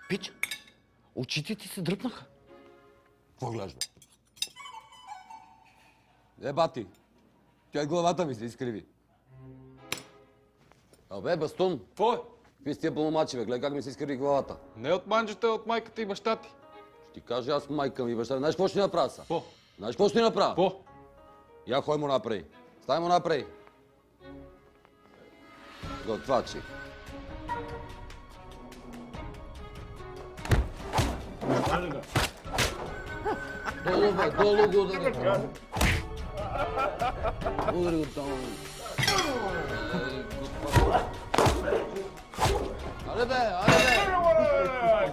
Пич, очите ти се дръпнаха. Какво гледаш, бе? Бати, тя главата ми се изкриви. Абе, бастун, Какво е? какви сте пълномачи, бе? Гледай как ми се изкриви главата. Не от манджата, а от майката и баща ти. Ще ти кажа аз майка ми и баща ми. Знаеш какво ще ни направя са? Какво? Знаеш какво ще ни направя? Какво? Я хой му напрей. Стай му напрей. Готвачи. Долу, бе, долу го удари. Удари го там. Аре бе, аре бе!